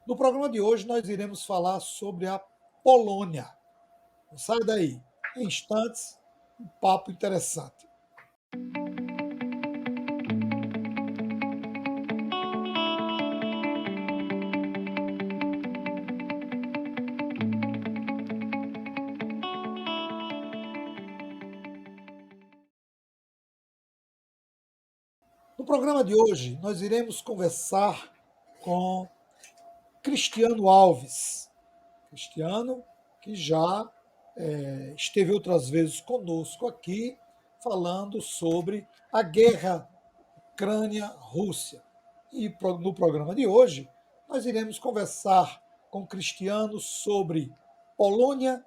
No programa de hoje, nós iremos falar sobre a Polônia. Não sai daí. Em instantes, um papo interessante. No programa de hoje, nós iremos conversar com Cristiano Alves. Cristiano, que já esteve outras vezes conosco aqui, falando sobre a guerra Ucrânia-Rússia. E no programa de hoje, nós iremos conversar com Cristiano sobre Polônia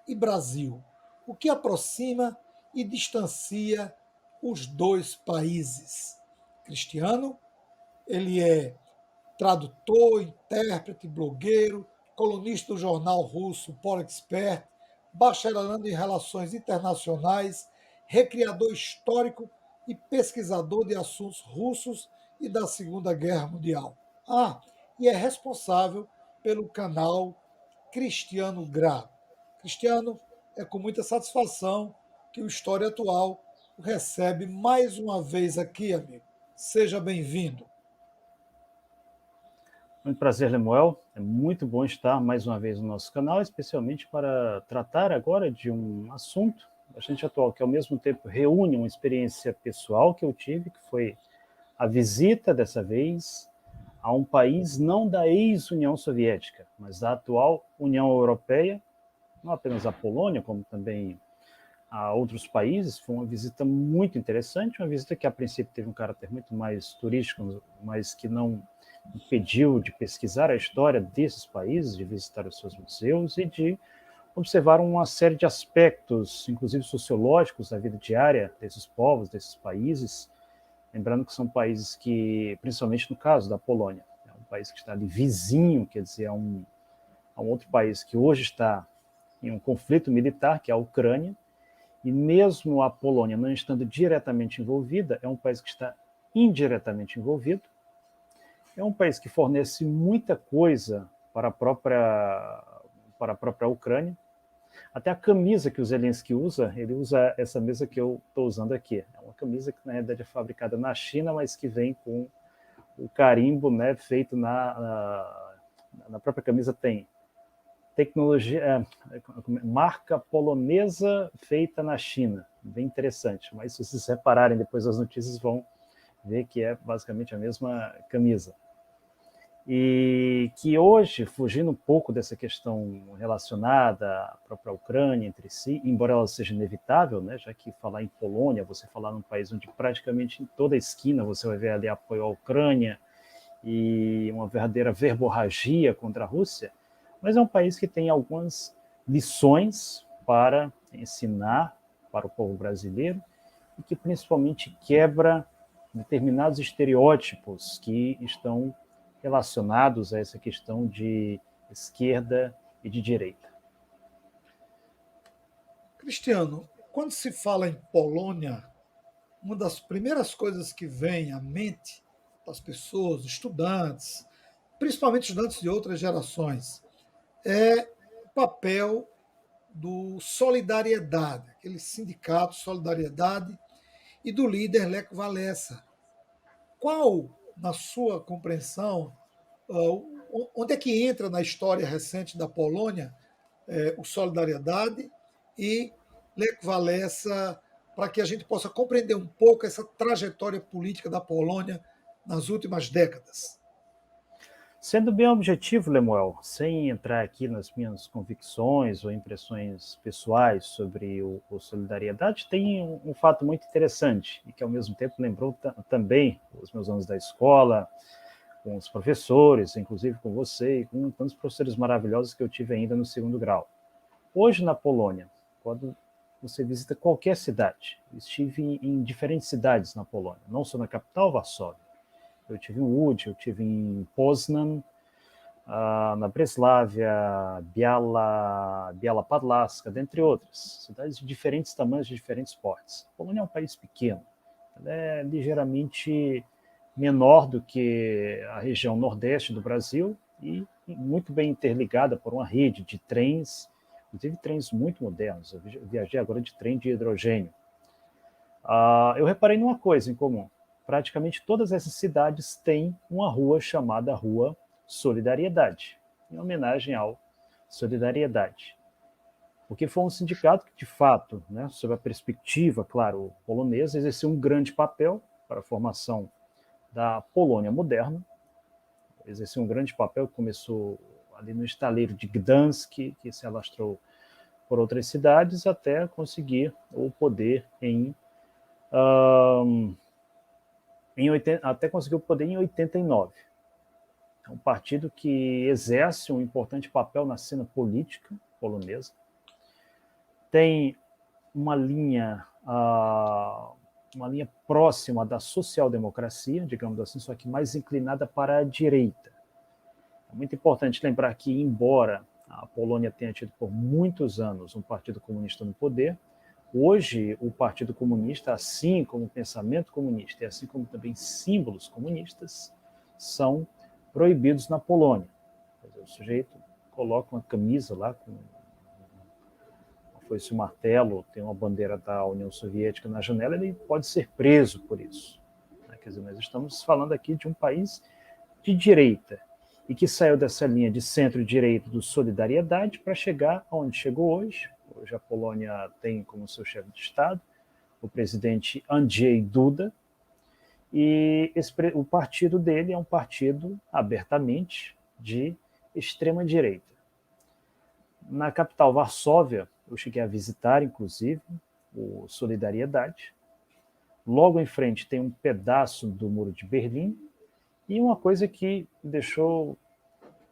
e Brasil, o que aproxima e distancia os dois países. Cristiano, ele é tradutor, intérprete, blogueiro, colunista do jornal russo Polexpert, bacharelando em Relações Internacionais, recriador histórico e pesquisador de assuntos russos e da Segunda Guerra Mundial. E é responsável pelo canal Cristiano Grado. Cristiano, é com muita satisfação que o História Atual o recebe mais uma vez aqui, amigo. Seja bem-vindo. Muito prazer, Lemuel. É muito bom estar mais uma vez no nosso canal, especialmente para tratar agora de um assunto bastante atual, que ao mesmo tempo reúne uma experiência pessoal que eu tive, que foi a visita, dessa vez, a um país não da ex-União Soviética, mas da atual União Europeia, não apenas a Polônia, como também a outros países. Foi uma visita muito interessante, uma visita que a princípio teve um caráter muito mais turístico, mas que não impediu de pesquisar a história desses países, de visitar os seus museus e de observar uma série de aspectos, inclusive sociológicos, da vida diária desses povos, desses países. Lembrando que são países que, principalmente no caso da Polônia, é um país que está ali vizinho, quer dizer, a um outro país que hoje está em um conflito militar, que é a Ucrânia, e mesmo a Polônia não estando diretamente envolvida, é um país que está indiretamente envolvido. É um país que fornece muita coisa para a própria Ucrânia. Até a camisa que o Zelensky usa, ele usa essa mesa que eu estou usando aqui. É uma camisa que, na realidade, é fabricada na China, mas que vem com o carimbo, né, feito na própria camisa. Tem tecnologia, marca polonesa feita na China. Bem interessante. Mas se vocês repararem depois das notícias, vão ver que é basicamente a mesma camisa. E que hoje, fugindo um pouco dessa questão relacionada à própria Ucrânia entre si, embora ela seja inevitável, né, já que falar em Polônia, você falar num país onde praticamente em toda esquina você vai ver ali apoio à Ucrânia e uma verdadeira verborragia contra a Rússia, mas é um país que tem algumas lições para ensinar para o povo brasileiro e que principalmente quebra determinados estereótipos que estão relacionados a essa questão de esquerda e de direita. Cristiano, quando se fala em Polônia, uma das primeiras coisas que vem à mente das pessoas, estudantes, principalmente estudantes de outras gerações, é o papel do Solidariedade, aquele sindicato Solidariedade, e do líder Lech Walesa. Qual, na sua compreensão, onde é que entra na história recente da Polônia o Solidariedade e Lech Walesa, para que a gente possa compreender um pouco essa trajetória política da Polônia nas últimas décadas? Sendo bem objetivo, Lemuel, sem entrar aqui nas minhas convicções ou impressões pessoais sobre o Solidariedade, tem um fato muito interessante e que, ao mesmo tempo, lembrou também os meus anos da escola, com os professores, inclusive com você e com tantos professores maravilhosos que eu tive ainda no segundo grau. Hoje, na Polônia, quando você visita qualquer cidade, eu estive em diferentes cidades na Polônia, não só na capital, Varsóvia. Eu tive em Łódź, eu tive em Poznan, na Breslávia, Biała Podlaska, dentre outras. Cidades de diferentes tamanhos, de diferentes portes. A Polônia é um país pequeno. Ela é ligeiramente menor do que a região nordeste do Brasil e muito bem interligada por uma rede de trens, inclusive trens muito modernos. Eu viajei agora de trem de hidrogênio. Eu reparei numa coisa em comum. Praticamente todas essas cidades têm uma rua chamada Rua Solidariedade, em homenagem ao Solidariedade. Porque foi um sindicato que, de fato, né, sob a perspectiva, claro, polonesa, exerceu um grande papel para a formação da Polônia moderna, exerceu um grande papel, começou ali no estaleiro de Gdansk, que se alastrou por outras cidades, até conseguir o poder até conseguir o poder em 89. É um partido que exerce um importante papel na cena política polonesa. Tem uma linha próxima da social-democracia, digamos assim, só que mais inclinada para a direita. É muito importante lembrar que, embora a Polônia tenha tido por muitos anos um partido comunista no poder, hoje o Partido Comunista, assim como o pensamento comunista e assim como também símbolos comunistas, são proibidos na Polônia. O sujeito coloca uma camisa lá com foi-se o martelo, tem uma bandeira da União Soviética na janela, ele pode ser preso por isso. Quer dizer, nós estamos falando aqui de um país de direita e que saiu dessa linha de centro-direita do Solidariedade para chegar onde chegou hoje. Hoje a Polônia tem como seu chefe de Estado o presidente Andrzej Duda, e o partido dele é um partido abertamente de extrema-direita. Na capital, Varsóvia, eu cheguei a visitar, inclusive, o Solidariedade. Logo em frente tem um pedaço do Muro de Berlim, e uma coisa que me deixou,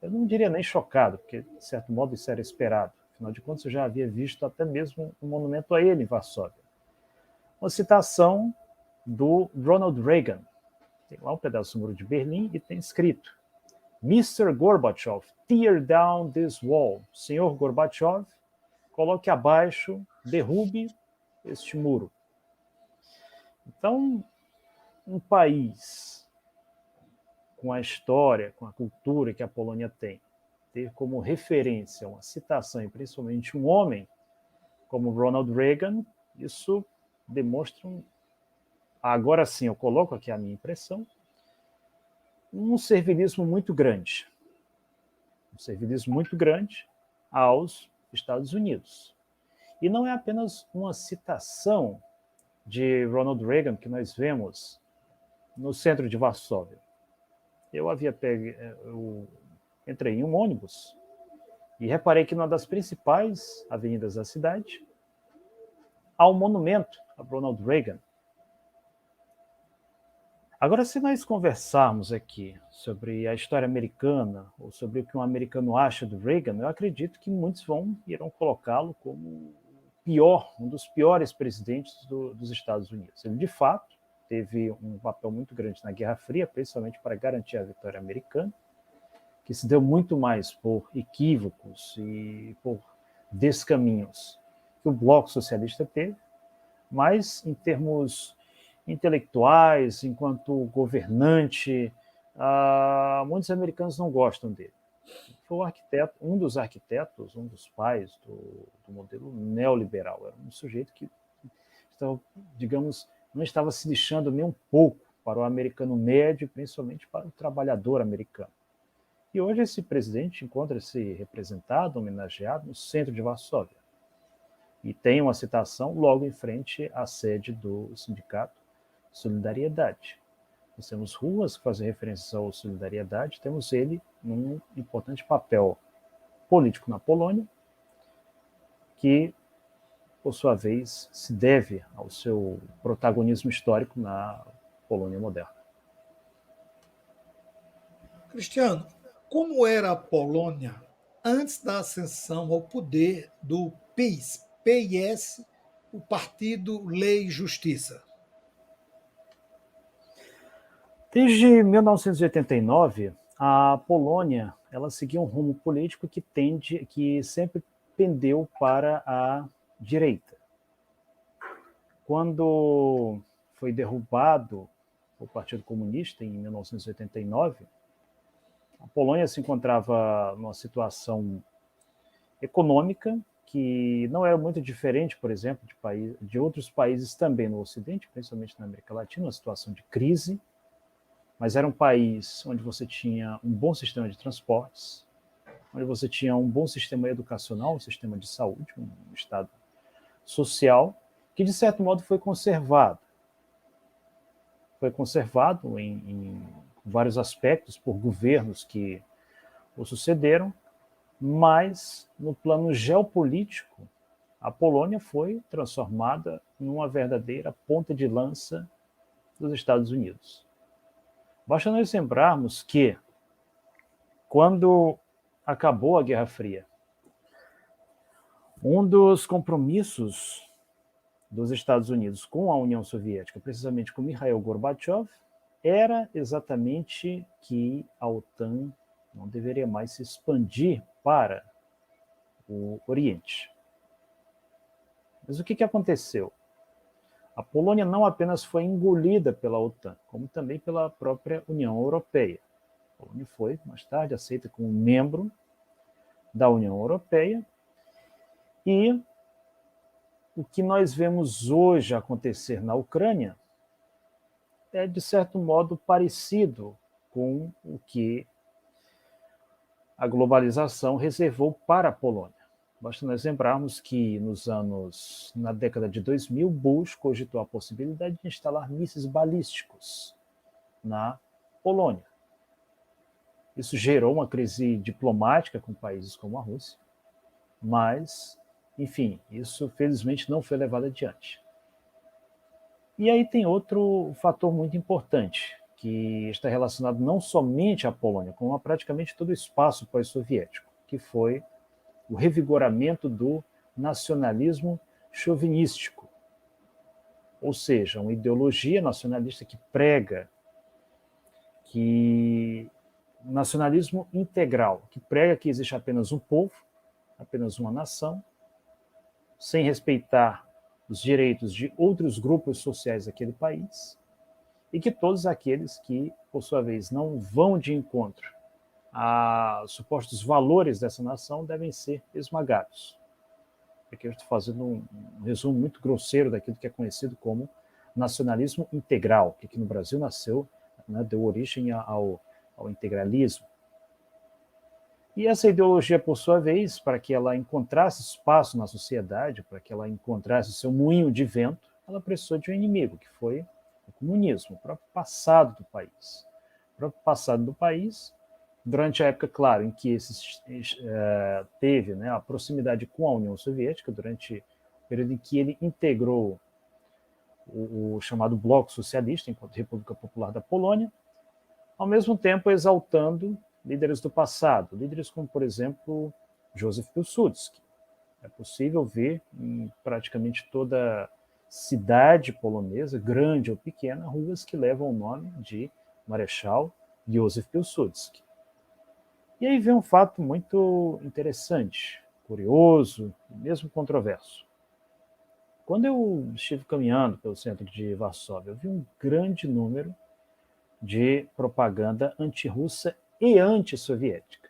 eu não diria nem chocado, porque, de certo modo, isso era esperado. Afinal de contas, eu já havia visto até mesmo um monumento a ele em Varsóvia. Uma citação do Ronald Reagan. Tem lá um pedaço do Muro de Berlim e tem escrito: Mr. Gorbachev, tear down this wall. Senhor Gorbachev, coloque abaixo, derrube este muro. Então, um país com a história, com a cultura que a Polônia tem, ter como referência uma citação, e principalmente um homem como Ronald Reagan, isso demonstra agora sim, eu coloco aqui a minha impressão, um servilismo muito grande. Um servilismo muito grande aos Estados Unidos. E não é apenas uma citação de Ronald Reagan que nós vemos no centro de Varsóvia. Eu entrei em um ônibus e reparei que numa das principais avenidas da cidade há um monumento a Ronald Reagan. Agora, se nós conversarmos aqui sobre a história americana, ou sobre o que um americano acha do Reagan, eu acredito que muitos irão colocá-lo como um dos piores presidentes dos Estados Unidos. Ele, de fato, teve um papel muito grande na Guerra Fria, principalmente para garantir a vitória americana, que se deu muito mais por equívocos e por descaminhos que o Bloco Socialista teve, mas em termos intelectuais, enquanto governante, muitos americanos não gostam dele. Foi um dos arquitetos, um dos pais do modelo neoliberal. Era um sujeito que estava, digamos, não estava se lixando nem um pouco para o americano médio, principalmente para o trabalhador americano. E hoje esse presidente encontra-se representado, homenageado no centro de Varsóvia. E tem uma citação logo em frente à sede do sindicato Solidariedade. Nós temos ruas que fazem referência ao Solidariedade, temos ele num importante papel político na Polônia, que, por sua vez, se deve ao seu protagonismo histórico na Polônia moderna. Cristiano, como era a Polônia antes da ascensão ao poder do PiS, o Partido Lei e Justiça? Desde 1989, a Polônia ela seguia um rumo político que sempre pendeu para a direita. Quando foi derrubado o Partido Comunista em 1989, A Polônia se encontrava numa situação econômica que não era muito diferente, por exemplo, de outros países também no Ocidente, principalmente na América Latina, uma situação de crise, mas era um país onde você tinha um bom sistema de transportes, onde você tinha um bom sistema educacional, um sistema de saúde, um Estado social, que de certo modo foi conservado. Foi conservado em vários aspectos por governos que o sucederam, mas no plano geopolítico, a Polônia foi transformada numa verdadeira ponta de lança dos Estados Unidos. Basta nós lembrarmos que, quando acabou a Guerra Fria, um dos compromissos dos Estados Unidos com a União Soviética, precisamente com Mikhail Gorbachev, era exatamente que a OTAN não deveria mais se expandir para o Oriente. Mas o que aconteceu? A Polônia não apenas foi engolida pela OTAN, como também pela própria União Europeia. A Polônia foi, mais tarde, aceita como membro da União Europeia, e o que nós vemos hoje acontecer na Ucrânia é, de certo modo, parecido com o que a globalização reservou para a Polônia. Basta nós lembrarmos que na década de 2000, Bush cogitou a possibilidade de instalar mísseis balísticos na Polônia. Isso gerou uma crise diplomática com países como a Rússia, mas, enfim, isso felizmente não foi levado adiante. E aí tem outro fator muito importante, que está relacionado não somente à Polônia, como a praticamente todo o espaço pós-soviético, que foi o revigoramento do nacionalismo chauvinístico, ou seja, uma ideologia nacionalista que prega que nacionalismo integral, que prega que existe apenas um povo, apenas uma nação, sem respeitar os direitos de outros grupos sociais daquele país, e que todos aqueles que, por sua vez, não vão de encontro a supostos valores dessa nação devem ser esmagados. Aqui eu estou fazendo um resumo muito grosseiro daquilo que é conhecido como nacionalismo integral, que aqui no Brasil nasceu, né, deu origem ao integralismo. E essa ideologia, por sua vez, para que ela encontrasse espaço na sociedade, para que ela encontrasse seu moinho de vento, ela precisou de um inimigo, que foi o comunismo, o próprio passado do país. O próprio passado do país, durante a época, claro, em que teve, né, a proximidade com a União Soviética, durante o período em que ele integrou o chamado Bloco Socialista, enquanto República Popular da Polônia, ao mesmo tempo exaltando líderes do passado, líderes como, por exemplo, Józef Piłsudski. É possível ver em praticamente toda cidade polonesa, grande ou pequena, ruas que levam o nome de Marechal Józef Piłsudski. E aí vem um fato muito interessante, curioso e mesmo controverso. Quando eu estive caminhando pelo centro de Varsóvia, eu vi um grande número de propaganda antirrussa e antissoviética.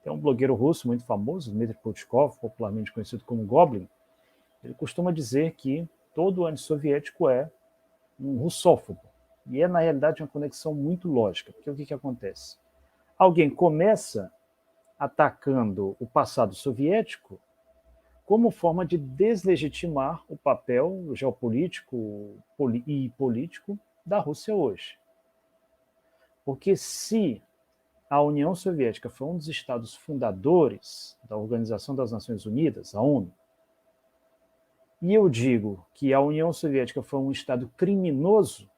Tem um blogueiro russo muito famoso, Dmitry Puchkov, popularmente conhecido como Goblin. Ele costuma dizer que todo antissoviético é um russófobo. E é, na realidade, uma conexão muito lógica, porque o que acontece? Alguém começa atacando o passado soviético como forma de deslegitimar o papel geopolítico e político da Rússia hoje. Porque se a União Soviética foi um dos estados fundadores da Organização das Nações Unidas, a ONU, e eu digo que a União Soviética foi um estado criminoso,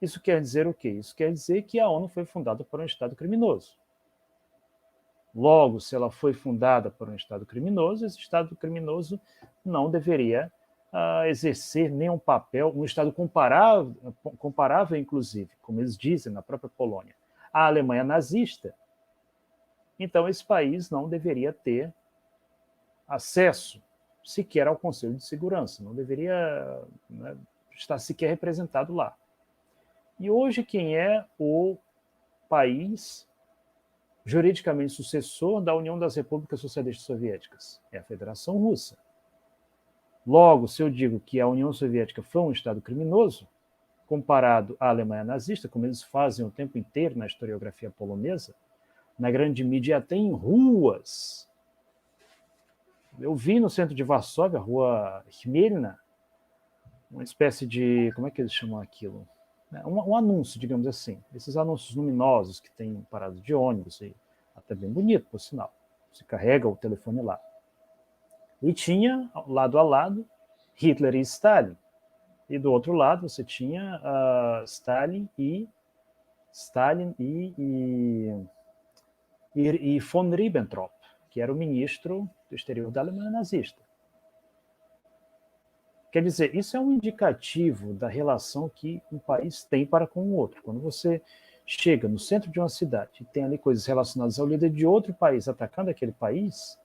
isso quer dizer o quê? Isso quer dizer que a ONU foi fundada por um estado criminoso. Logo, se ela foi fundada por um estado criminoso, esse estado criminoso não deveria exercer nenhum papel, um estado comparável, inclusive, como eles dizem na própria Polônia, à Alemanha nazista. Então, esse país não deveria ter acesso sequer ao Conselho de Segurança, não deveria, né, estar sequer representado lá. E hoje, quem é o país juridicamente sucessor da União das Repúblicas Socialistas Soviéticas, é a Federação Russa. Logo, se eu digo que a União Soviética foi um Estado criminoso, comparado à Alemanha nazista, como eles fazem o tempo inteiro na historiografia polonesa, na grande mídia até em ruas. Eu vi no centro de Varsóvia, a rua Chmielna, uma espécie de, como é que eles chamam aquilo? Um anúncio, digamos assim. Esses anúncios luminosos que tem parada de ônibus, e até bem bonito, por sinal. Você carrega o telefone lá. E tinha, lado a lado, Hitler e Stalin. E do outro lado você tinha Stalin e von Ribbentrop, que era o ministro do exterior da Alemanha nazista. Quer dizer, isso é um indicativo da relação que um país tem para com o outro. Quando você chega no centro de uma cidade e tem ali coisas relacionadas ao líder de outro país atacando aquele país,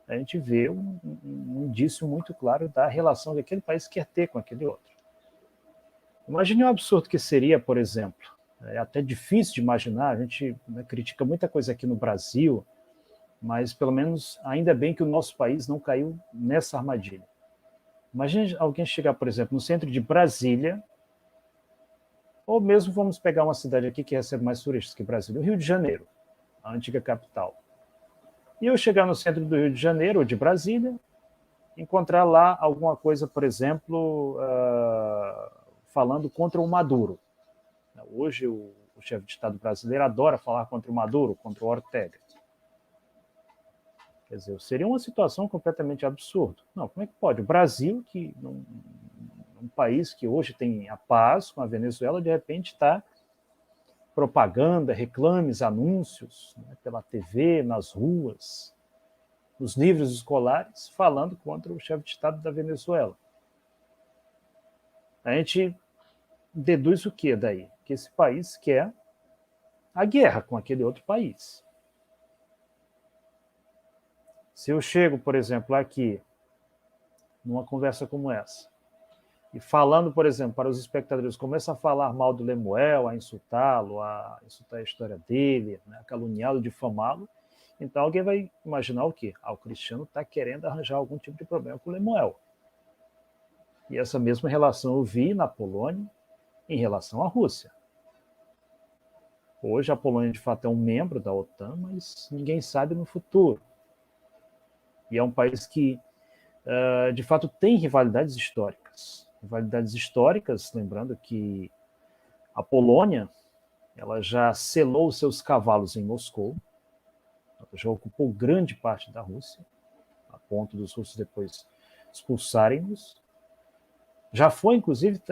a gente vê um indício muito claro da relação que aquele país quer ter com aquele outro. Imagine o absurdo que seria, por exemplo, é até difícil de imaginar, a gente critica muita coisa aqui no Brasil, mas pelo menos ainda bem que o nosso país não caiu nessa armadilha. Imagine alguém chegar, por exemplo, no centro de Brasília, ou mesmo vamos pegar uma cidade aqui que recebe mais turistas que Brasília, o Rio de Janeiro, a antiga capital. E eu chegar no centro do Rio de Janeiro, ou de Brasília, encontrar lá alguma coisa, por exemplo, falando contra o Maduro. Hoje o chefe de Estado brasileiro adora falar contra o Maduro, contra o Ortega. Quer dizer, seria uma situação completamente absurda. Não, como é que pode? O Brasil, que um país que hoje tem a paz com a Venezuela, de repente está propaganda, reclames, anúncios, né, pela TV, nas ruas, nos livros escolares, falando contra o chefe de Estado da Venezuela. A gente deduz o que daí? Que esse país quer a guerra com aquele outro país. Se eu chego, por exemplo, aqui, numa conversa como essa, e falando, por exemplo, para os espectadores, começa a falar mal do Lemuel, a insultá-lo, a insultar a história dele, né, a caluniá-lo, difamá-lo, então alguém vai imaginar o quê? O Cristiano está querendo arranjar algum tipo de problema com o Lemuel. E essa mesma relação eu vi na Polônia em relação à Rússia. Hoje a Polônia, de fato, é um membro da OTAN, mas ninguém sabe no futuro. E é um país que, de fato, tem rivalidades históricas. Rivalidades históricas, lembrando que a Polônia ela já selou seus cavalos em Moscou, ela já ocupou grande parte da Rússia, a ponto dos russos depois expulsarem-nos. Já foi, inclusive,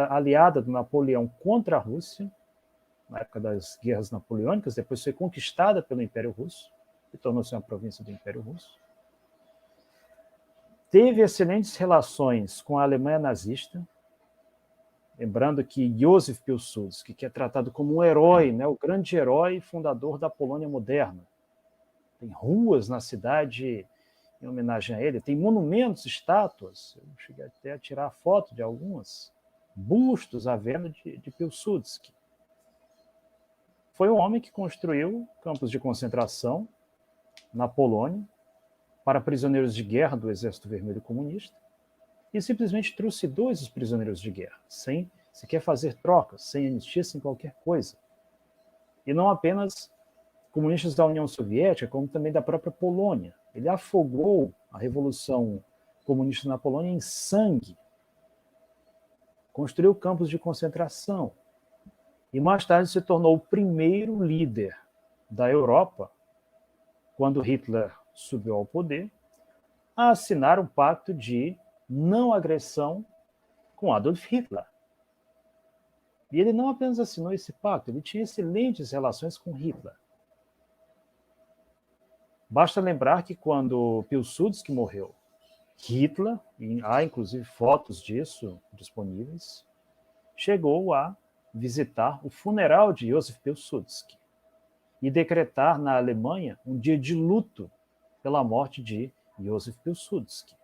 aliada do Napoleão contra a Rússia, na época das guerras napoleônicas, depois foi conquistada pelo Império Russo, e tornou-se uma província do Império Russo. Teve excelentes relações com a Alemanha nazista, lembrando que Józef Piłsudski, que é tratado como um herói, né, o grande herói fundador da Polônia moderna. Tem ruas na cidade em homenagem a ele, tem monumentos, estátuas, eu cheguei até a tirar foto de algumas, bustos à venda de Piłsudski. Foi um homem que construiu campos de concentração na Polônia para prisioneiros de guerra do Exército Vermelho Comunista e simplesmente trucidou esses prisioneiros de guerra, sem sequer fazer trocas, sem anistia, sem qualquer coisa. E não apenas comunistas da União Soviética, como também da própria Polônia. Ele afogou a Revolução Comunista na Polônia em sangue, construiu campos de concentração e mais tarde se tornou o primeiro líder da Europa, quando Hitler subiu ao poder, a assinar um pacto de não agressão com Adolf Hitler. E ele não apenas assinou esse pacto, ele tinha excelentes relações com Hitler. Basta lembrar que quando Piłsudski morreu, Hitler, e há inclusive fotos disso disponíveis, chegou a visitar o funeral de Józef Piłsudski e decretar na Alemanha um dia de luto pela morte de Józef Piłsudski.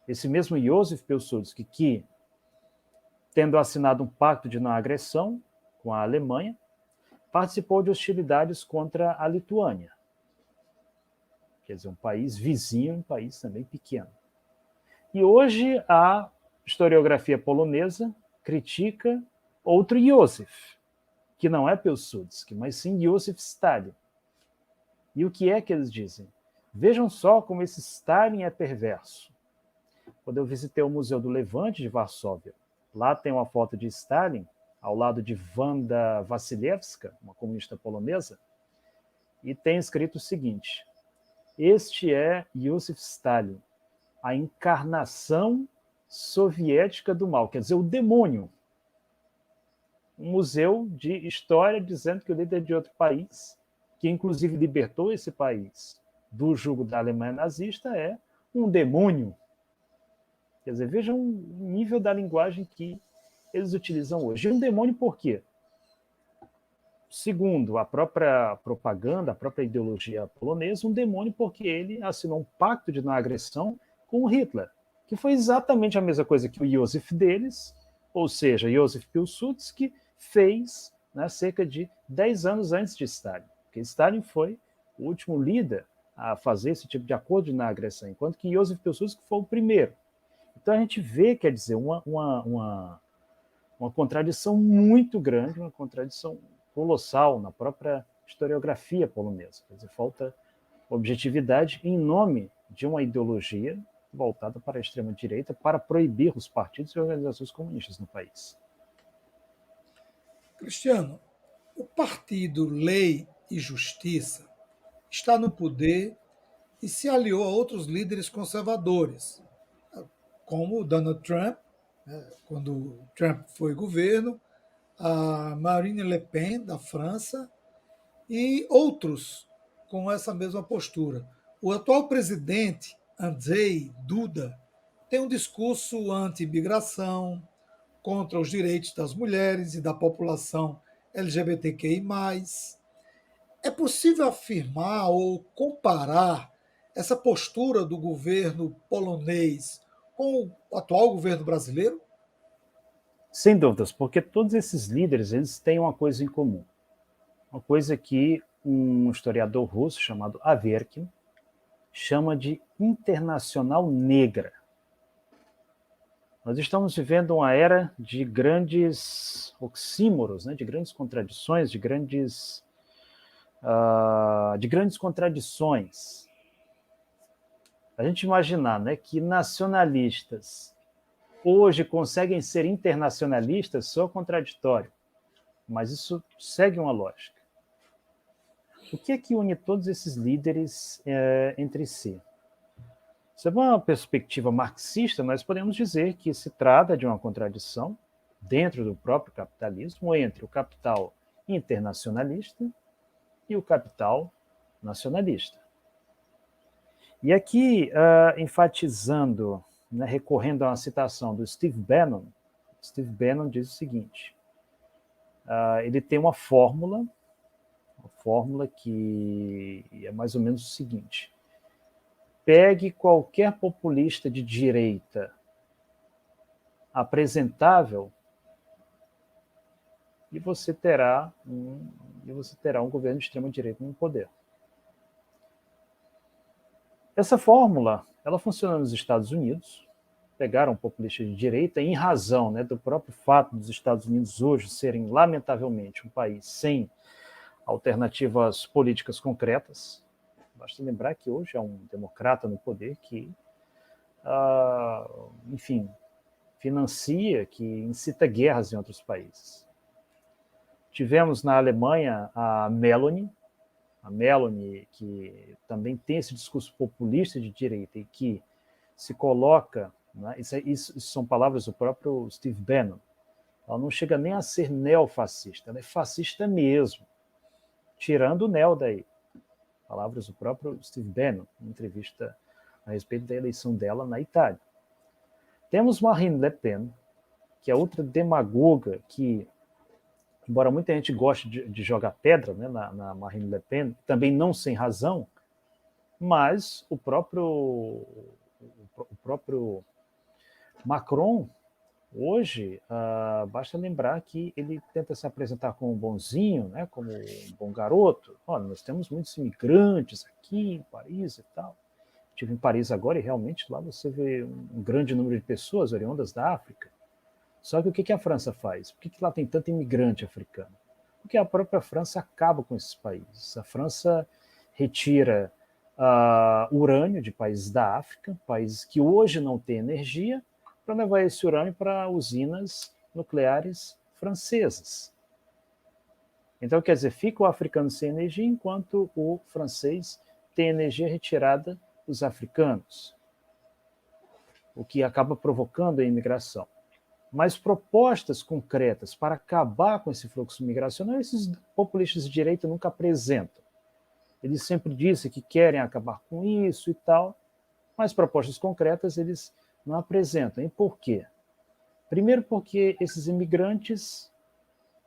Esse mesmo Józef Piłsudski que, tendo assinado um pacto de não agressão com a Alemanha, participou de hostilidades contra a Lituânia. Quer dizer, um país vizinho, um país também pequeno. E hoje a historiografia polonesa critica outro Józef, que não é Piłsudski, mas sim Józef Stalin. E o que é que eles dizem? Vejam só como esse Stalin é perverso. Quando eu visitei o Museu do Levante de Varsóvia, lá tem uma foto de Stalin, ao lado de Wanda Wasilewska, uma comunista polonesa, e tem escrito o seguinte: este é Józef Stalin, a encarnação soviética do mal, quer dizer, o demônio. Um museu de história dizendo que o líder de outro país, que inclusive libertou esse país do jugo da Alemanha nazista, é um demônio. Quer dizer, vejam o nível da linguagem que eles utilizam hoje. E um demônio por quê? Segundo a própria propaganda, a própria ideologia polonesa, um demônio porque ele assinou um pacto de não agressão com o Hitler, que foi exatamente a mesma coisa que o Józef deles, ou seja, Józef Piłsudski, fez, né, cerca de 10 anos antes de Stalin. Porque Stalin foi o último líder a fazer esse tipo de acordo de não agressão, enquanto que Józef Piłsudski foi o primeiro. Então a gente vê, quer dizer, uma contradição muito grande, uma contradição colossal na própria historiografia polonesa. Quer dizer, falta objetividade em nome de uma ideologia voltada para a extrema-direita para proibir os partidos e organizações comunistas no país. Cristiano, o partido Lei e Justiça está no poder e se aliou a outros líderes conservadores, como Donald Trump, né, quando Trump foi governo, a Marine Le Pen, da França, e outros com essa mesma postura. O atual presidente, Andrzej Duda, tem um discurso anti-imigração, contra os direitos das mulheres e da população LGBTQI+. É possível afirmar ou comparar essa postura do governo polonês com o atual governo brasileiro? Sem dúvidas, porque todos esses líderes eles têm uma coisa em comum. Uma coisa que um historiador russo chamado Averkin chama de internacional negra. Nós estamos vivendo uma era de grandes oxímoros, né, de grandes contradições, de grandes contradições. A gente imaginar, né, que nacionalistas hoje conseguem ser internacionalistas só contraditório, mas isso segue uma lógica. O que é que une todos esses líderes entre si? Sob uma perspectiva marxista, nós podemos dizer que se trata de uma contradição dentro do próprio capitalismo entre o capital internacionalista e o capital nacionalista. E aqui, enfatizando, né, recorrendo a uma citação do Steve Bannon diz o seguinte, ele tem uma fórmula que é mais ou menos o seguinte: pegue qualquer populista de direita apresentável e você terá um governo de extrema-direita no poder. Essa fórmula, ela funciona nos Estados Unidos. Pegaram populistas de direita em razão, né, do próprio fato dos Estados Unidos hoje serem, lamentavelmente, um país sem alternativas políticas concretas. Basta lembrar que hoje é um democrata no poder que, enfim, financia, que incita guerras em outros países. Tivemos na Alemanha a Meloni, que também tem esse discurso populista de direita e que se coloca, né, isso são palavras do próprio Steve Bannon, ela não chega nem a ser neofascista, ela é fascista mesmo, tirando o neo daí. Palavras do próprio Steve Bannon, em entrevista a respeito da eleição dela na Itália. Temos Marine Le Pen, que é outra demagoga que, embora muita gente goste de jogar pedra, né, na Marine Le Pen, também não sem razão, mas o próprio Macron Hoje, basta lembrar que ele tenta se apresentar como um bonzinho, né, como um bom garoto. Olha, nós temos muitos imigrantes aqui em Paris e tal. Estive em Paris agora e realmente lá você vê um grande número de pessoas oriundas da África. Só que o que a França faz? Por que lá tem tanto imigrante africano? Porque a própria França acaba com esses países. A França retira urânio de países da África, países que hoje não têm energia, para levar esse urânio para usinas nucleares francesas. Então, quer dizer, fica o africano sem energia, enquanto o francês tem energia retirada dos africanos, o que acaba provocando a imigração. Mas propostas concretas para acabar com esse fluxo migracional, esses populistas de direita nunca apresentam. Eles sempre dizem que querem acabar com isso e tal, mas propostas concretas eles não apresentam. E por quê? Primeiro porque esses imigrantes,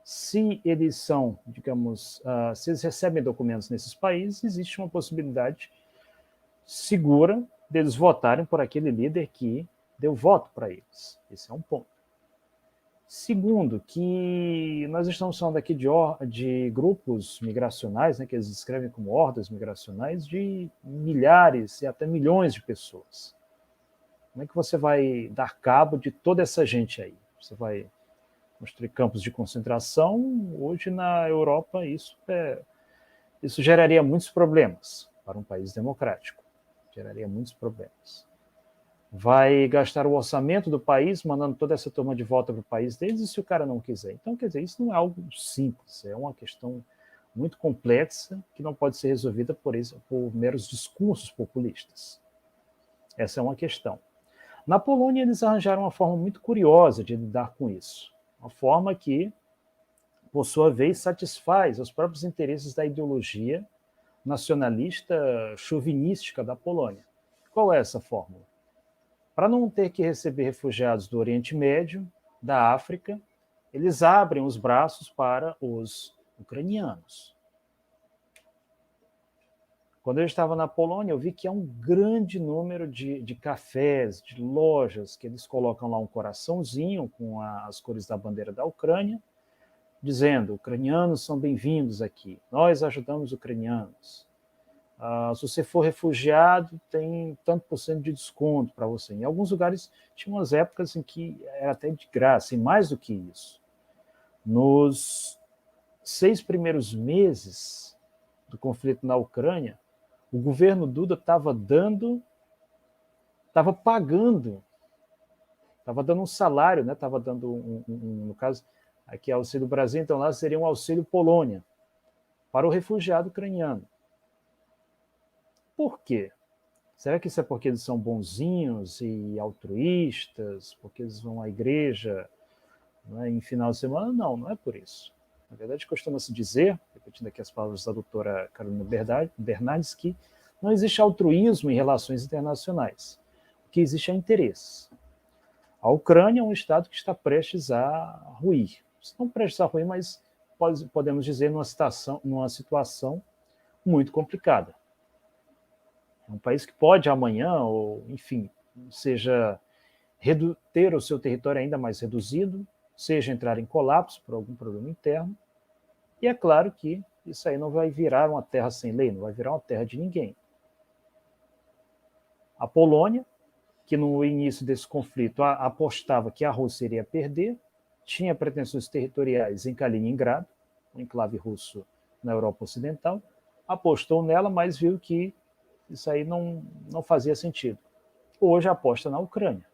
se eles são, digamos, se eles recebem documentos nesses países, existe uma possibilidade segura deles votarem por aquele líder que deu voto para eles. Esse é um ponto. Segundo, que nós estamos falando aqui de grupos migracionais, né, que eles descrevem como hordas migracionais, de milhares e até milhões de pessoas. Como é que você vai dar cabo de toda essa gente aí? Você vai construir campos de concentração? Hoje na Europa isso geraria muitos problemas para um país democrático. Geraria muitos problemas. Vai gastar o orçamento do país, mandando toda essa turma de volta para o país deles, e se o cara não quiser? Então, quer dizer, isso não é algo simples, é uma questão muito complexa que não pode ser resolvida por meros discursos populistas. Essa é uma questão. Na Polônia, eles arranjaram uma forma muito curiosa de lidar com isso. Uma forma que, por sua vez, satisfaz os próprios interesses da ideologia nacionalista chauvinística da Polônia. Qual é essa fórmula? Para não ter que receber refugiados do Oriente Médio, da África, eles abrem os braços para os ucranianos. Quando eu estava na Polônia, eu vi que há um grande número de cafés, de lojas, que eles colocam lá um coraçãozinho com as cores da bandeira da Ucrânia, dizendo: ucranianos são bem-vindos aqui, nós ajudamos ucranianos. Se você for refugiado, tem tanto por cento de desconto para você. Em alguns lugares, tinha umas épocas em que era até de graça, e mais do que isso. Nos 6 primeiros meses do conflito na Ucrânia, o governo Duda estava pagando, estava dando um salário, né? Estava dando, no caso, aqui é Auxílio Brasil, então lá seria um Auxílio Polônia, para o refugiado ucraniano. Por quê? Será que isso é porque eles são bonzinhos e altruístas, porque eles vão à igreja, né, em final de semana? Não, não é por isso. Na verdade, costuma-se dizer, repetindo aqui as palavras da doutora Carolina Bernardes, que não existe altruísmo em relações internacionais. O que existe é interesse. A Ucrânia é um Estado que está prestes a ruir. Não prestes a ruir, mas podemos dizer numa situação muito complicada. É um país que pode amanhã, ou enfim, ter o seu território ainda mais reduzido, seja entrar em colapso por algum problema interno. E é claro que isso aí não vai virar uma terra sem lei, não vai virar uma terra de ninguém. A Polônia, que no início desse conflito apostava que a Rússia iria perder, tinha pretensões territoriais em Kaliningrado, um enclave russo na Europa Ocidental, apostou nela, mas viu que isso aí não fazia sentido. Hoje aposta na Ucrânia.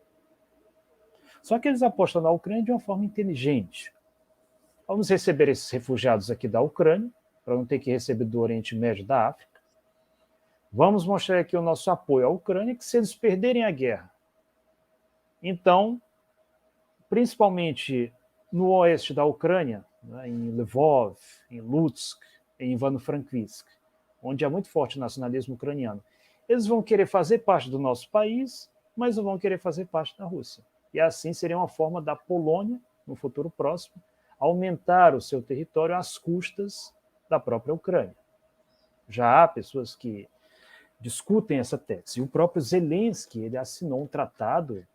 Só que eles apostam na Ucrânia de uma forma inteligente. Vamos receber esses refugiados aqui da Ucrânia, para não ter que receber do Oriente Médio, da África. Vamos mostrar aqui o nosso apoio à Ucrânia, que se eles perderem a guerra, então, principalmente no oeste da Ucrânia, né, em Lvov, em Lutsk, em Ivano-Frankivsk, onde é muito forte o nacionalismo ucraniano, eles vão querer fazer parte do nosso país, mas não vão querer fazer parte da Rússia. E assim seria uma forma da Polônia, no futuro próximo, aumentar o seu território às custas da própria Ucrânia. Já há pessoas que discutem essa tese. E o próprio Zelensky, ele assinou um tratado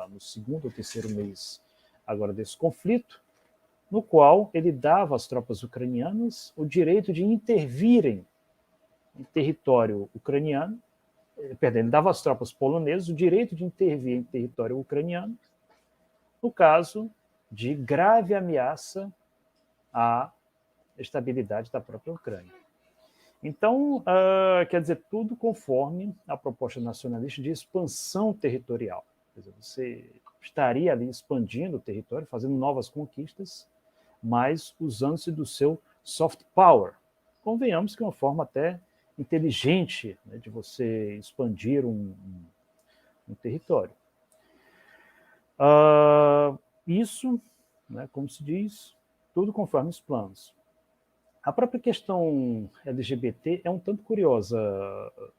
no segundo ou terceiro mês agora desse conflito, no qual ele dava às tropas ucranianas o direito de intervirem em território ucraniano, perdão, ele dava às tropas polonesas o direito de intervir em território ucraniano, no caso de grave ameaça à estabilidade da própria Ucrânia. Então, quer dizer, tudo conforme a proposta nacionalista de expansão territorial. Quer dizer, você estaria ali expandindo o território, fazendo novas conquistas, mas usando-se do seu soft power. Convenhamos que é uma forma até inteligente, né, de você expandir um território. Isso, né, como se diz, tudo conforme os planos. A própria questão LGBT é um tanto curiosa,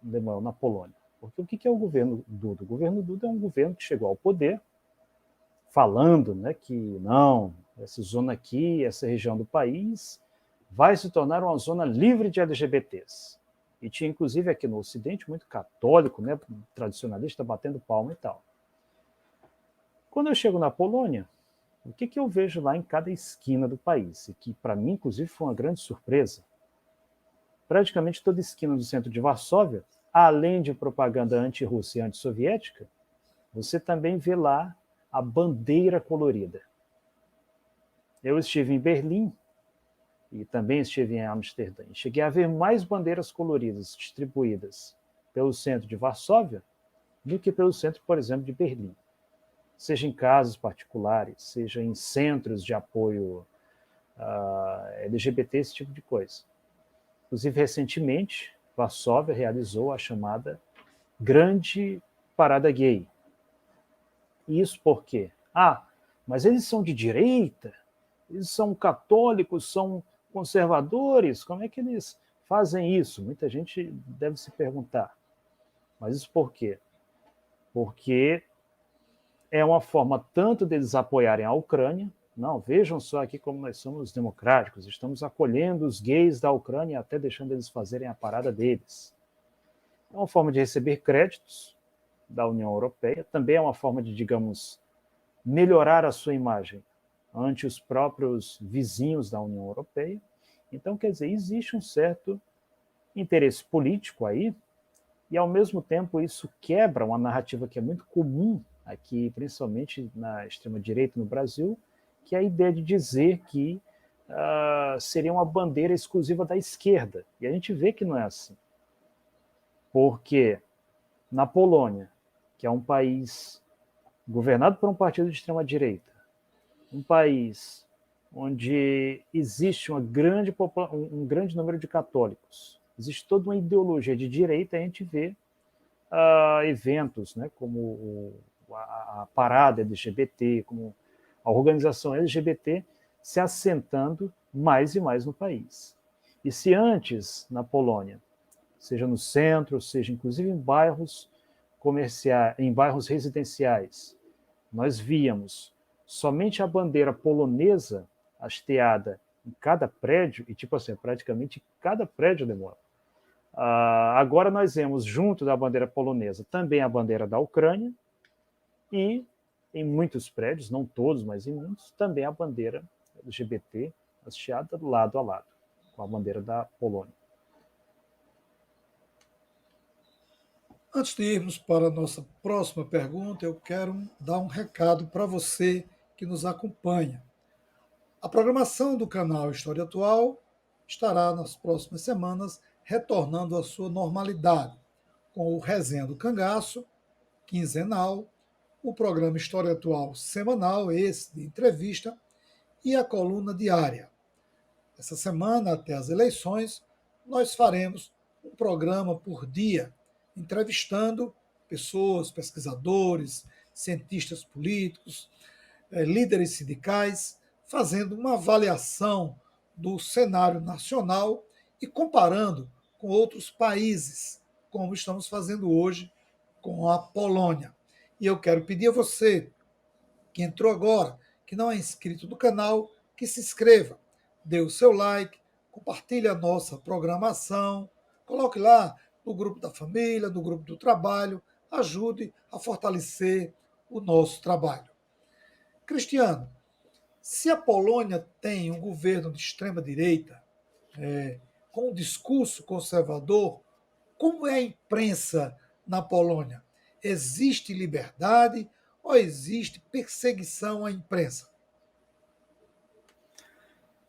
Lemuel, na Polônia. Porque o que é o governo Duda? O governo Duda é um governo que chegou ao poder falando, né, que não, essa zona aqui, essa região do país, vai se tornar uma zona livre de LGBTs. E tinha, inclusive, aqui no Ocidente, muito católico, né, tradicionalista, batendo palma e tal. Quando eu chego na Polônia, o que eu vejo lá em cada esquina do país? E que, para mim, inclusive, foi uma grande surpresa. Praticamente toda esquina do centro de Varsóvia, além de propaganda anti-russa e anti-soviética, você também vê lá a bandeira colorida. Eu estive em Berlim e também estive em Amsterdã. E cheguei a ver mais bandeiras coloridas distribuídas pelo centro de Varsóvia do que pelo centro, por exemplo, de Berlim. Seja em casas particulares, seja em centros de apoio LGBT, esse tipo de coisa. Inclusive, recentemente, Varsóvia realizou a chamada Grande Parada Gay. E isso por quê? Mas eles são de direita? Eles são católicos, são conservadores? Como é que eles fazem isso? Muita gente deve se perguntar. Mas isso por quê? Porque é uma forma tanto deles apoiarem a Ucrânia, não, vejam só aqui como nós somos democráticos, estamos acolhendo os gays da Ucrânia até deixando eles fazerem a parada deles. É uma forma de receber créditos da União Europeia, também é uma forma de, digamos, melhorar a sua imagem ante os próprios vizinhos da União Europeia. Então, quer dizer, existe um certo interesse político aí, e ao mesmo tempo isso quebra uma narrativa que é muito comum aqui, principalmente na extrema-direita no Brasil, que é a ideia de dizer que seria uma bandeira exclusiva da esquerda. E a gente vê que não é assim. Porque na Polônia, que é um país governado por um partido de extrema-direita, um país onde existe um grande número de católicos, existe toda uma ideologia de direita, a gente vê eventos, né, como a parada LGBT, como a organização LGBT se assentando mais e mais no país. E se antes, na Polônia, seja no centro, seja inclusive em bairros comerciais, em bairros residenciais, nós víamos somente a bandeira polonesa hasteada em cada prédio, e tipo assim, praticamente cada prédio demora. Agora nós vemos, junto da bandeira polonesa, também a bandeira da Ucrânia e, em muitos prédios, não todos, mas em muitos, também a bandeira LGBT hasteada lado a lado, com a bandeira da Polônia. Antes de irmos para a nossa próxima pergunta, eu quero dar um recado para você que nos acompanha. A programação do canal História Atual estará nas próximas semanas retornando à sua normalidade, com o Resenha do Cangaço, quinzenal, o programa História Atual semanal, esse de entrevista, e a coluna diária. Essa semana, até as eleições, nós faremos um programa por dia, entrevistando pessoas, pesquisadores, cientistas políticos, líderes sindicais, fazendo uma avaliação do cenário nacional e comparando com outros países, como estamos fazendo hoje com a Polônia. E eu quero pedir a você que entrou agora, que não é inscrito no canal, que se inscreva, dê o seu like, compartilhe a nossa programação, coloque lá no grupo da família, no grupo do trabalho, ajude a fortalecer o nosso trabalho. Cristiano, se a Polônia tem um governo de extrema-direita, com um discurso conservador, como é a imprensa na Polônia? Existe liberdade ou existe perseguição à imprensa?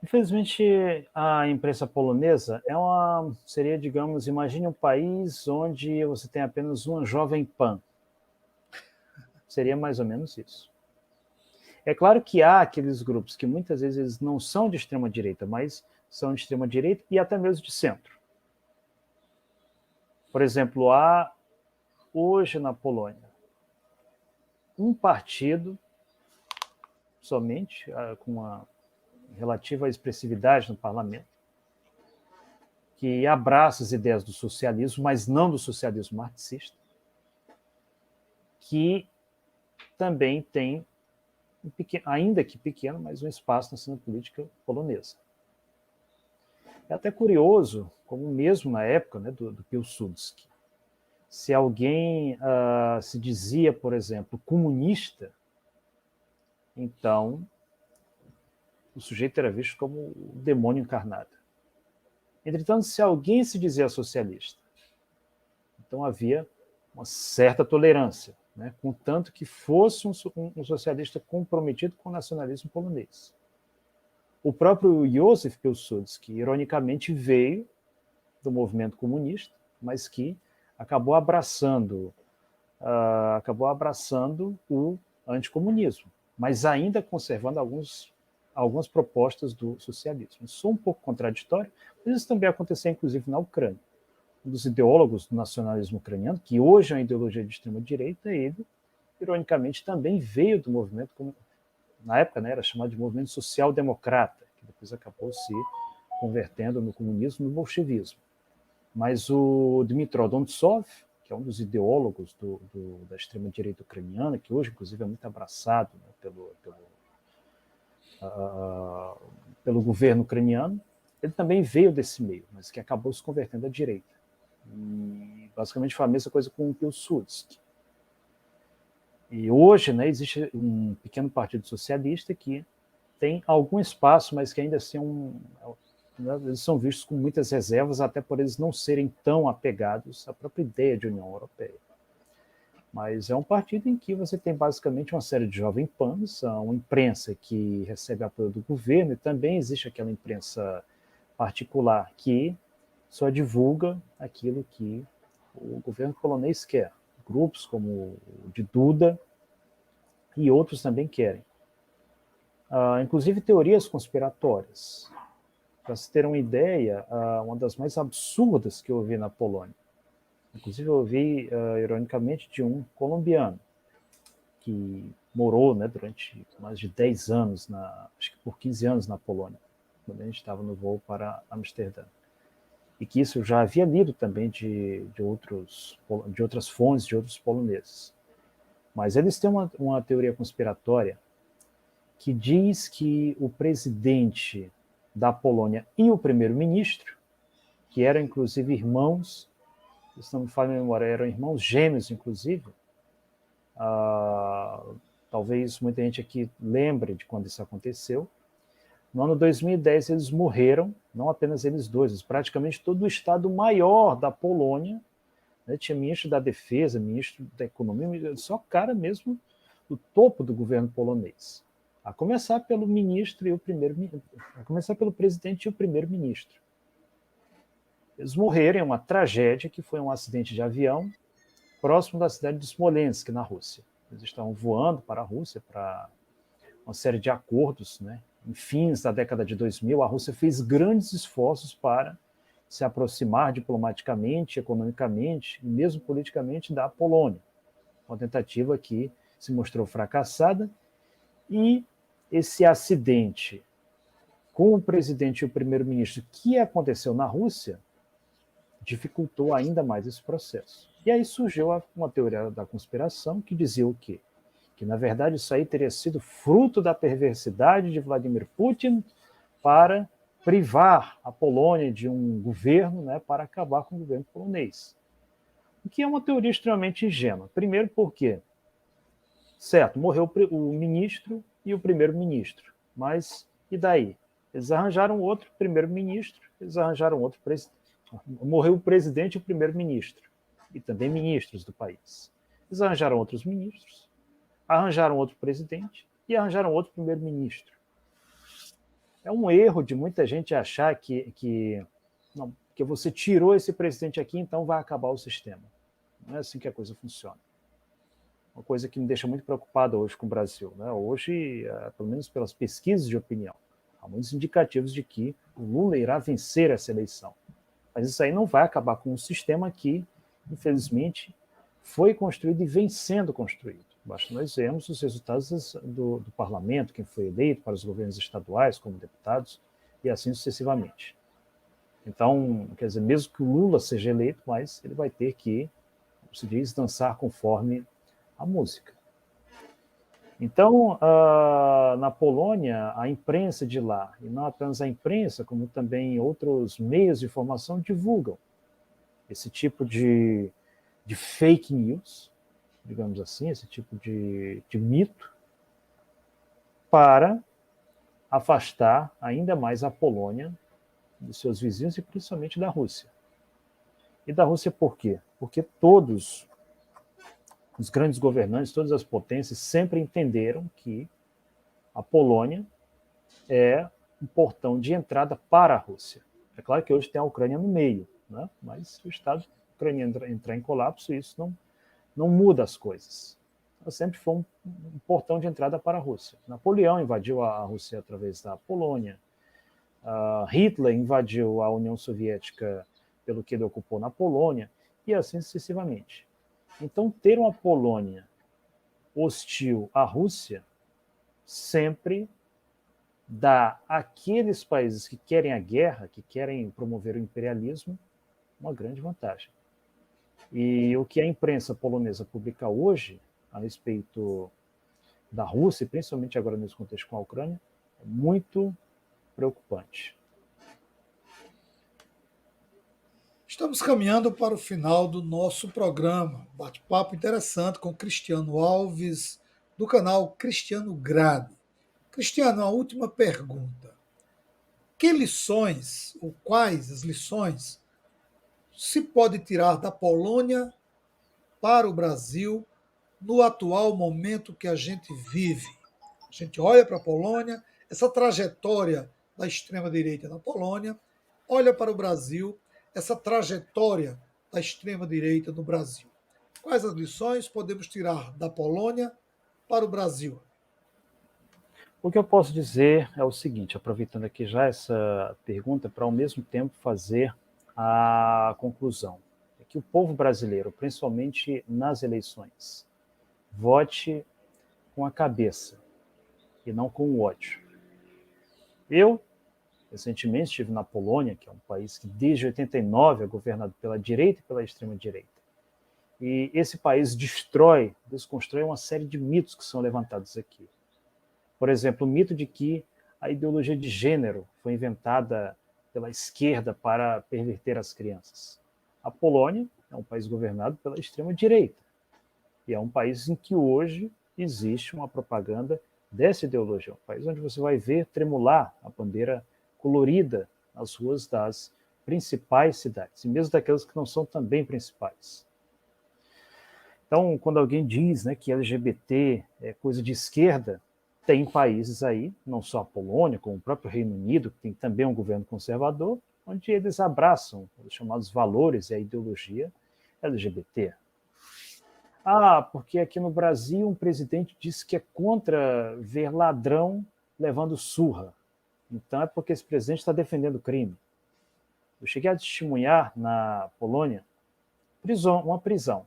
Infelizmente, a imprensa polonesa seria, digamos, imagine um país onde você tem apenas uma Jovem Pan. Seria mais ou menos isso. É claro que há aqueles grupos que muitas vezes não são de extrema-direita, mas são de extrema-direita e até mesmo de centro. Por exemplo, há hoje na Polônia um partido somente, com uma relativa expressividade no parlamento, que abraça as ideias do socialismo, mas não do socialismo marxista, que também tem, ainda que pequeno, mas um espaço na cena política polonesa. É até curioso, como mesmo na época, né, do Piłsudski, se alguém se dizia, por exemplo, comunista, então o sujeito era visto como o demônio encarnado. Entretanto, se alguém se dizia socialista, então havia uma certa tolerância, né, contanto que fosse um socialista comprometido com o nacionalismo polonês. O próprio Józef Piłsudski, ironicamente, veio do movimento comunista, mas que acabou abraçando o anticomunismo, mas ainda conservando algumas propostas do socialismo. Isso é um pouco contraditório, mas isso também aconteceu, inclusive, na Ucrânia. Um dos ideólogos do nacionalismo ucraniano, que hoje é uma ideologia de extrema-direita, ele, ironicamente, também veio do movimento, na época, né, era chamado de movimento social-democrata, que depois acabou se convertendo no comunismo e no bolchevismo. Mas o Dmytro Dontsov, que é um dos ideólogos da extrema-direita ucraniana, que hoje, inclusive, é muito abraçado, né, pelo governo ucraniano, ele também veio desse meio, mas que acabou se convertendo à direita. E, basicamente, foi a mesma coisa com o Piłsudski. E hoje, né, existe um pequeno partido socialista que tem algum espaço, mas que ainda assim eles são vistos com muitas reservas, até por eles não serem tão apegados à própria ideia de União Europeia. Mas é um partido em que você tem basicamente uma série de jovem pans, uma imprensa que recebe apoio do governo, e também existe aquela imprensa particular que só divulga aquilo que o governo polonês quer. Grupos como o de Duda e outros também querem. Inclusive teorias conspiratórias. Para se ter uma ideia, uma das mais absurdas que eu ouvi na Polônia, inclusive eu ouvi, ironicamente, de um colombiano que morou, né, durante mais de 10 anos, acho que por 15 anos na Polônia, quando a gente estava no voo para Amsterdã. E que isso eu já havia lido também de outras fontes, de outros poloneses. Mas eles têm uma teoria conspiratória que diz que o presidente da Polônia e o primeiro-ministro, que eram inclusive irmãos, se não me falha a memória, eram irmãos gêmeos, inclusive, talvez muita gente aqui lembre de quando isso aconteceu. No ano 2010 eles morreram, não apenas eles dois, mas praticamente todo o Estado Maior da Polônia, né, tinha ministro da Defesa, ministro da Economia, só cara mesmo do topo do governo polonês. A começar pelo ministro e o primeiro-ministro, a começar pelo presidente e o primeiro-ministro. Eles morreram em uma tragédia que foi um acidente de avião próximo da cidade de Smolensk, na Rússia. Eles estavam voando para a Rússia para uma série de acordos, né? Em fins da década de 2000, a Rússia fez grandes esforços para se aproximar diplomaticamente, economicamente e mesmo politicamente da Polônia. Uma tentativa que se mostrou fracassada, e esse acidente com o presidente e o primeiro-ministro que aconteceu na Rússia dificultou ainda mais esse processo. E aí surgiu uma teoria da conspiração que dizia o quê? Que, na verdade, isso aí teria sido fruto da perversidade de Vladimir Putin para privar a Polônia de um governo, né, para acabar com o governo polonês. O que é uma teoria extremamente ingênua. Primeiro porque Certo, morreu o ministro e o primeiro-ministro, mas e daí? Eles arranjaram outro primeiro-ministro, eles arranjaram outro presidente. Morreu o presidente e o primeiro-ministro, e também ministros do país. Eles arranjaram outros ministros, arranjaram outro presidente e arranjaram outro primeiro-ministro. É um erro de muita gente achar que você tirou esse presidente aqui, então vai acabar o sistema. Não é assim que a coisa funciona. Uma coisa que me deixa muito preocupado hoje com o Brasil. Né? Hoje, pelo menos pelas pesquisas de opinião, há muitos indicativos de que o Lula irá vencer essa eleição. Mas isso aí não vai acabar com um sistema que, infelizmente, foi construído e vem sendo construído. Basta nós vermos os resultados do parlamento, quem foi eleito para os governos estaduais como deputados, e assim sucessivamente. Então, quer dizer, mesmo que o Lula seja eleito, mas ele vai ter que, como se diz, dançar conforme a música. Então, na Polônia, a imprensa de lá, e não apenas a imprensa, como também outros meios de informação, divulgam esse tipo de fake news, digamos assim, esse tipo de mito, para afastar ainda mais a Polônia dos seus vizinhos e principalmente da Rússia. E da Rússia por quê? Porque todos os grandes governantes, todas as potências sempre entenderam que a Polônia é um portão de entrada para a Rússia. É claro que hoje tem a Ucrânia no meio, né? Mas se o Estado ucraniano entrar em colapso, isso não muda as coisas. Ela sempre foi um portão de entrada para a Rússia. Napoleão invadiu a Rússia através da Polônia. Hitler invadiu a União Soviética pelo que ele ocupou na Polônia, e assim sucessivamente. Então, ter uma Polônia hostil à Rússia sempre dá àqueles países que querem a guerra, que querem promover o imperialismo, uma grande vantagem. E o que a imprensa polonesa publica hoje a respeito da Rússia, e principalmente agora nesse contexto com a Ucrânia, é muito preocupante. Estamos caminhando para o final do nosso programa. Bate-papo interessante com Cristiano Alves, do canal Cristiano Grade. Cristiano, a última pergunta. Que lições, ou quais as lições, se pode tirar da Polônia para o Brasil no atual momento que a gente vive? A gente olha para a Polônia, essa trajetória da extrema-direita na Polônia, olha para o Brasil, essa trajetória da extrema-direita no Brasil. Quais as lições podemos tirar da Polônia para o Brasil? O que eu posso dizer é o seguinte, aproveitando aqui já essa pergunta, para ao mesmo tempo fazer a conclusão. É que o povo brasileiro, principalmente nas eleições, vote com a cabeça e não com o ódio. Eu, recentemente, estive na Polônia, que é um país que desde 89 é governado pela direita e pela extrema-direita. E esse país desconstrói uma série de mitos que são levantados aqui. Por exemplo, o mito de que a ideologia de gênero foi inventada pela esquerda para perverter as crianças. A Polônia é um país governado pela extrema-direita. E é um país em que hoje existe uma propaganda dessa ideologia. Um país onde você vai ver tremular a bandeira colorida nas ruas das principais cidades, e mesmo daquelas que não são também principais. Então, quando alguém diz, né, que LGBT é coisa de esquerda, tem países aí, não só a Polônia, como o próprio Reino Unido, que tem também um governo conservador, onde eles abraçam os chamados valores e a ideologia LGBT. Porque aqui no Brasil um presidente disse que é contra ver ladrão levando surra. Então é porque esse presidente está defendendo o crime. Eu cheguei a testemunhar na Polônia uma prisão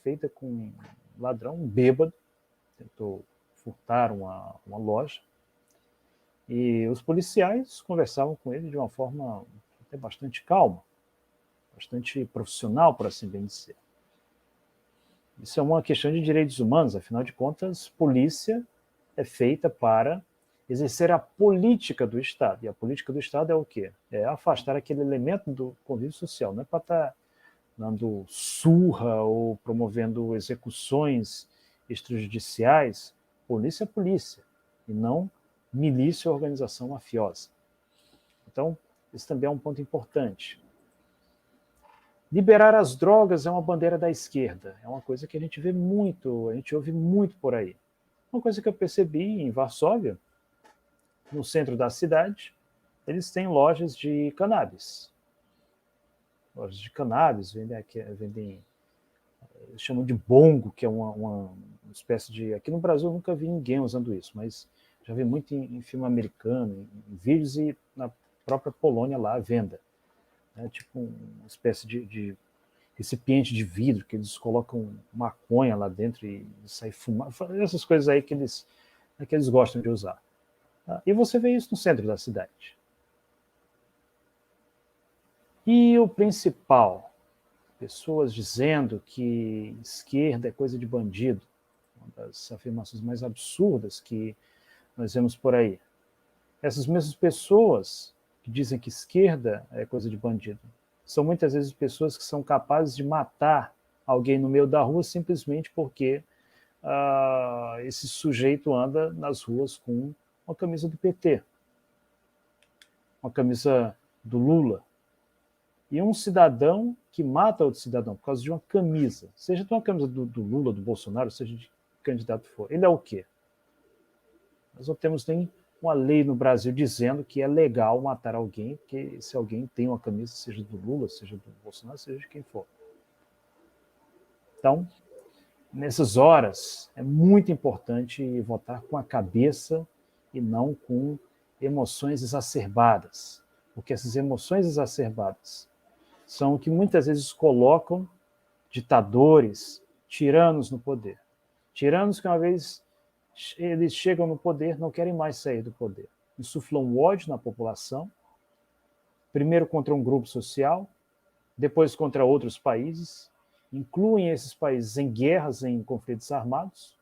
feita com um ladrão bêbado, tentou furtar uma loja, e os policiais conversavam com ele de uma forma até bastante calma, bastante profissional, por assim bem dizer. Isso é uma questão de direitos humanos, afinal de contas, polícia é feita para exercer a política do Estado, e a política do Estado é o quê? É afastar aquele elemento do convívio social, não é para estar dando surra ou promovendo execuções extrajudiciais, polícia é polícia, e não milícia ou organização mafiosa. Então, esse também é um ponto importante. Liberar as drogas é uma bandeira da esquerda, é uma coisa que a gente vê muito, a gente ouve muito por aí. Uma coisa que eu percebi em Varsóvia, no centro da cidade, eles têm lojas de cannabis. Lojas de cannabis, vendem eles chamam de bongo, que é uma espécie de... Aqui no Brasil eu nunca vi ninguém usando isso, mas já vi muito em filme americano, em vídeos, e na própria Polônia lá, à venda. É tipo uma espécie de recipiente de vidro que eles colocam maconha lá dentro e sai fumando. Essas coisas aí que eles gostam de usar. E você vê isso no centro da cidade. E o principal, pessoas dizendo que esquerda é coisa de bandido, uma das afirmações mais absurdas que nós vemos por aí. Essas mesmas pessoas que dizem que esquerda é coisa de bandido são muitas vezes pessoas que são capazes de matar alguém no meio da rua simplesmente porque esse sujeito anda nas ruas com uma camisa do PT, uma camisa do Lula. E um cidadão que mata outro cidadão por causa de uma camisa, seja de uma camisa do Lula, do Bolsonaro, seja de que candidato for, ele é o quê? Nós não temos nem uma lei no Brasil dizendo que é legal matar alguém, porque se alguém tem uma camisa, seja do Lula, seja do Bolsonaro, seja de quem for. Então, nessas horas, é muito importante votar com a cabeça e não com emoções exacerbadas, porque essas emoções exacerbadas são o que muitas vezes colocam ditadores, tiranos no poder. Tiranos que, uma vez eles chegam no poder, não querem mais sair do poder. Insuflam ódio na população, primeiro contra um grupo social, depois contra outros países, incluem esses países em guerras, em conflitos armados,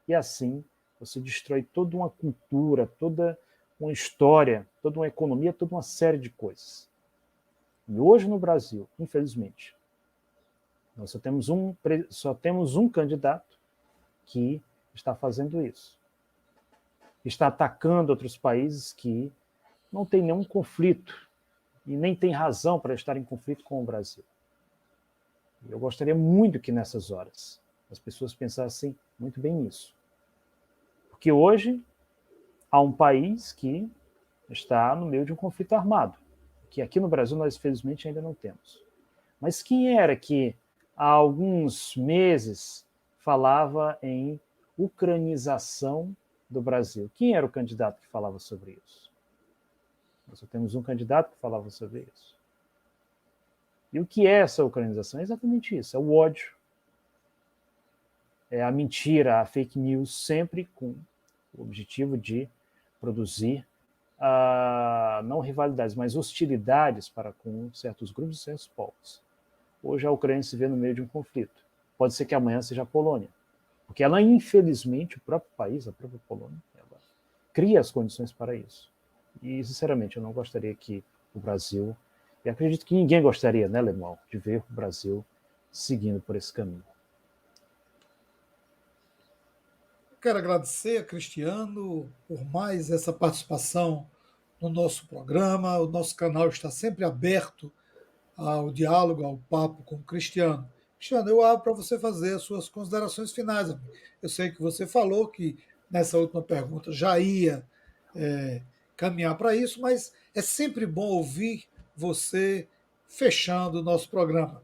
e assim você destrói toda uma cultura, toda uma história, toda uma economia, toda uma série de coisas. E hoje no Brasil, infelizmente, nós só temos um candidato que está fazendo isso. Está atacando outros países que não têm nenhum conflito e nem têm razão para estar em conflito com o Brasil. Eu gostaria muito que nessas horas as pessoas pensassem muito bem nisso. Porque hoje há um país que está no meio de um conflito armado, que aqui no Brasil nós, infelizmente, ainda não temos. Mas quem era que há alguns meses falava em ucranização do Brasil? Quem era o candidato que falava sobre isso? Nós só temos um candidato que falava sobre isso. E o que é essa ucranização? É exatamente isso, é o ódio. É a mentira, a fake news, sempre com o objetivo de produzir não rivalidades, mas hostilidades para com certos grupos e certos povos. Hoje a Ucrânia se vê no meio de um conflito. Pode ser que amanhã seja a Polônia. Porque ela, infelizmente, o próprio país, a própria Polônia, ela cria as condições para isso. E, sinceramente, eu não gostaria que o Brasil, e acredito que ninguém gostaria, né, Lemuel, de ver o Brasil seguindo por esse caminho. Quero agradecer a Cristiano por mais essa participação no nosso programa. O nosso canal está sempre aberto ao diálogo, ao papo com o Cristiano. Cristiano, eu abro para você fazer as suas considerações finais, amigo. Eu sei que você falou que nessa última pergunta já ia caminhar para isso, mas é sempre bom ouvir você fechando o nosso programa.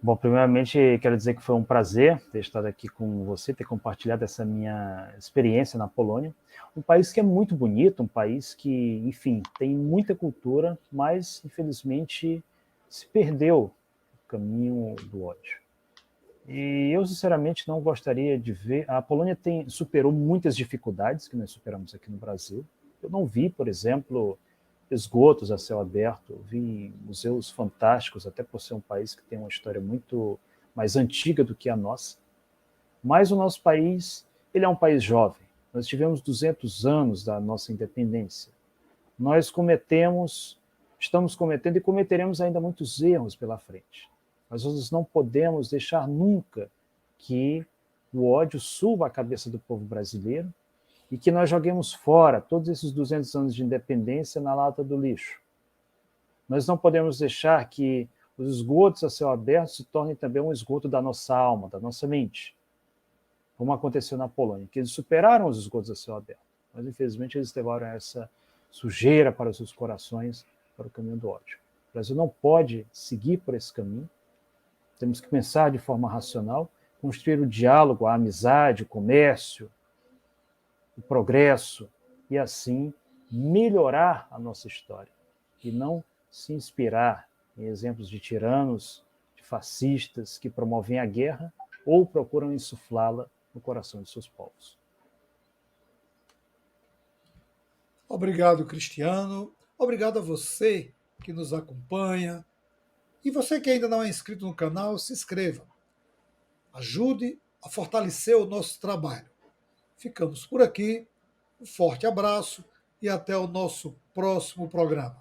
Bom, primeiramente, quero dizer que foi um prazer ter estado aqui com você, ter compartilhado essa minha experiência na Polônia. Um país que é muito bonito, um país que, enfim, tem muita cultura, mas, infelizmente, se perdeu o caminho do ódio. E eu, sinceramente, não gostaria de ver... A Polônia superou muitas dificuldades que nós superamos aqui no Brasil. Eu não vi, por exemplo, esgotos a céu aberto, eu vi museus fantásticos, até por ser um país que tem uma história muito mais antiga do que a nossa. Mas o nosso país, ele é um país jovem. Nós tivemos 200 anos da nossa independência. Nós estamos cometendo e cometeremos ainda muitos erros pela frente. Mas nós não podemos deixar nunca que o ódio suba a cabeça do povo brasileiro e que nós joguemos fora todos esses 200 anos de independência na lata do lixo. Nós não podemos deixar que os esgotos a céu aberto se tornem também um esgoto da nossa alma, da nossa mente, como aconteceu na Polônia, que eles superaram os esgotos a céu aberto, mas infelizmente eles levaram essa sujeira para os seus corações, para o caminho do ódio. O Brasil não pode seguir por esse caminho, temos que pensar de forma racional, construir o diálogo, a amizade, o comércio, o progresso, e assim melhorar a nossa história, e não se inspirar em exemplos de tiranos, de fascistas que promovem a guerra ou procuram insuflá-la no coração de seus povos. Obrigado, Cristiano. Obrigado a você que nos acompanha. E você que ainda não é inscrito no canal, se inscreva. Ajude a fortalecer o nosso trabalho. Ficamos por aqui. Um forte abraço e até o nosso próximo programa.